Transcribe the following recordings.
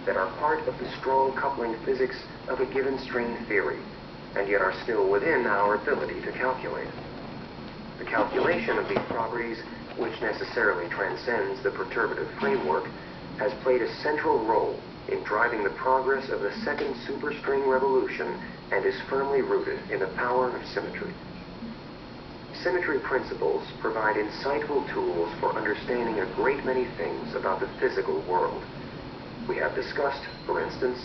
that are part of the strong coupling physics of a given string theory, and yet are still within our ability to calculate. The calculation of these properties, which necessarily transcends the perturbative framework, has played a central role in driving the progress of the second superstring revolution and is firmly rooted in the power of symmetry. Symmetry principles provide insightful tools for understanding a great many things about the physical world. We have discussed, for instance,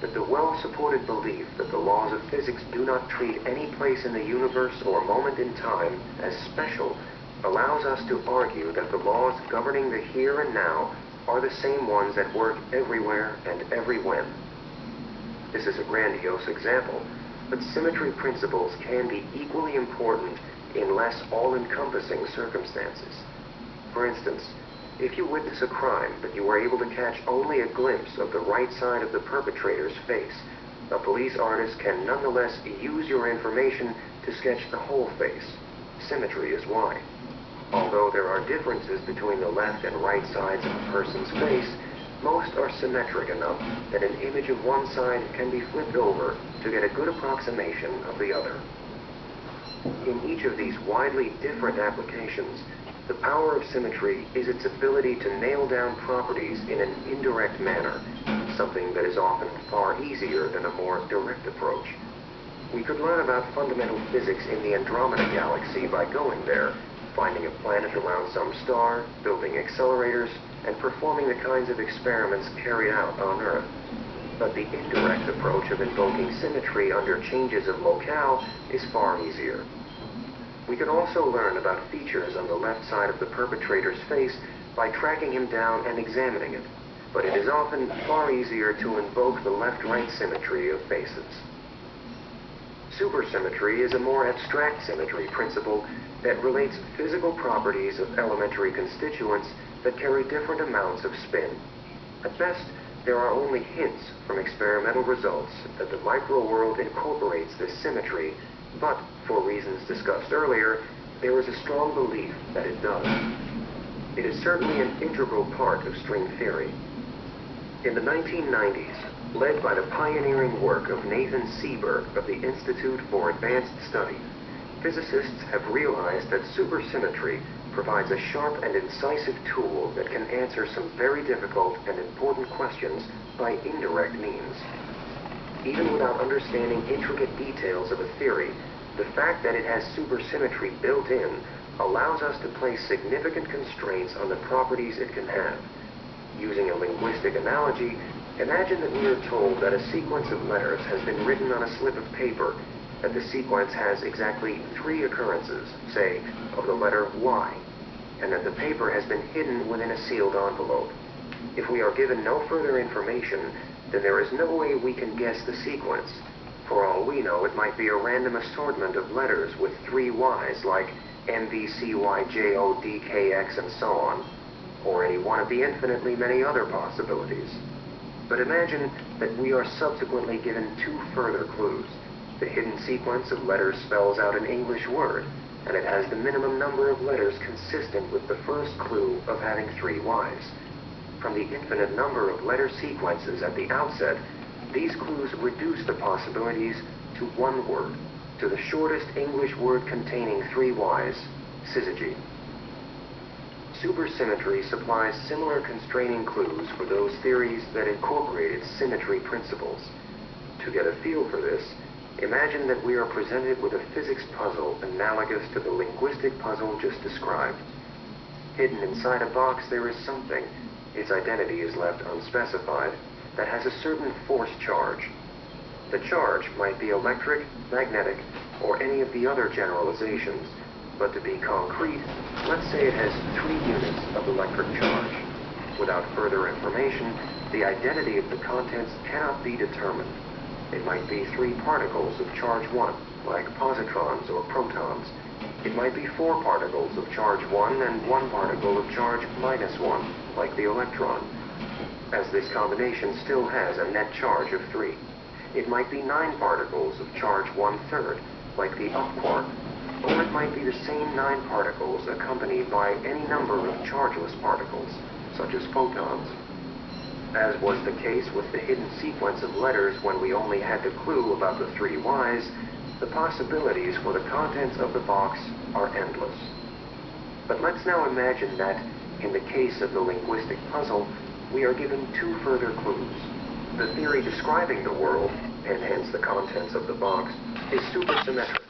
that the well-supported belief that the laws of physics do not treat any place in the universe or moment in time as special allows us to argue that the laws governing the here and now are the same ones at work everywhere and everywhen. This is a grandiose example, but symmetry principles can be equally important in less all-encompassing circumstances. For instance, if you witness a crime but you were able to catch only a glimpse of the right side of the perpetrator's face, a police artist can nonetheless use your information to sketch the whole face. Symmetry is why. Although there are differences between the left and right sides of a person's face, most are symmetric enough that an image of one side can be flipped over to get a good approximation of the other. In each of these widely different applications, the power of symmetry is its ability to nail down properties in an indirect manner, something that is often far easier than a more direct approach. We could learn about fundamental physics in the Andromeda galaxy by going there, finding a planet around some star, building accelerators, and performing the kinds of experiments carried out on Earth. But the indirect approach of invoking symmetry under changes of locale is far easier. We could also learn about features on the left side of the perpetrator's face by tracking him down and examining it, but it is often far easier to invoke the left-right symmetry of faces. Supersymmetry is a more abstract symmetry principle that relates physical properties of elementary constituents that carry different amounts of spin. At best, there are only hints from experimental results that the microworld incorporates this symmetry, but, for reasons discussed earlier, there is a strong belief that it does. It is certainly an integral part of string theory. In the 1990s, led by the pioneering work of Nathan Seberg of the Institute for Advanced Study, physicists have realized that supersymmetry provides a sharp and incisive tool that can answer some very difficult and important questions by indirect means. Even without understanding intricate details of a theory, the fact that it has supersymmetry built in allows us to place significant constraints on the properties it can have. Using a linguistic analogy, imagine that we are told that a sequence of letters has been written on a slip of paper, that the sequence has exactly 3 occurrences, say, of the letter Y, and that the paper has been hidden within a sealed envelope. If we are given no further information, then there is no way we can guess the sequence. For all we know, it might be a random assortment of letters with 3 Ys, like MVCYJODKX and so on, or any one of the infinitely many other possibilities. But imagine that we are subsequently given 2 further clues. The hidden sequence of letters spells out an English word, and it has the minimum number of letters consistent with the first clue of having 3 Ys. From the infinite number of letter sequences at the outset, these clues reduce the possibilities to 1 word, to the shortest English word containing 3 Ys, syzygy. Supersymmetry supplies similar constraining clues for those theories that incorporated symmetry principles. To get a feel for this, imagine that we are presented with a physics puzzle analogous to the linguistic puzzle just described. Hidden inside a box there is something, its identity is left unspecified, that has a certain force charge. The charge might be electric, magnetic, or any of the other generalizations, but to be concrete, let's say it has 3 units of electric charge. Without further information, the identity of the contents cannot be determined. It might be 3 particles of charge 1, like positrons or protons. It might be 4 particles of charge 1 and 1 particle of charge -1, like the electron, as this combination still has a net charge of 3. It might be 9 particles of charge 1/3, like the up quark, or it might be the same 9 particles accompanied by any number of chargeless particles, such as photons. As was the case with the hidden sequence of letters when we only had the clue about the 3 Ys, the possibilities for the contents of the box are endless. But let's now imagine that, in the case of the linguistic puzzle, we are given 2 further clues. The theory describing the world, and hence the contents of the box, is supersymmetric.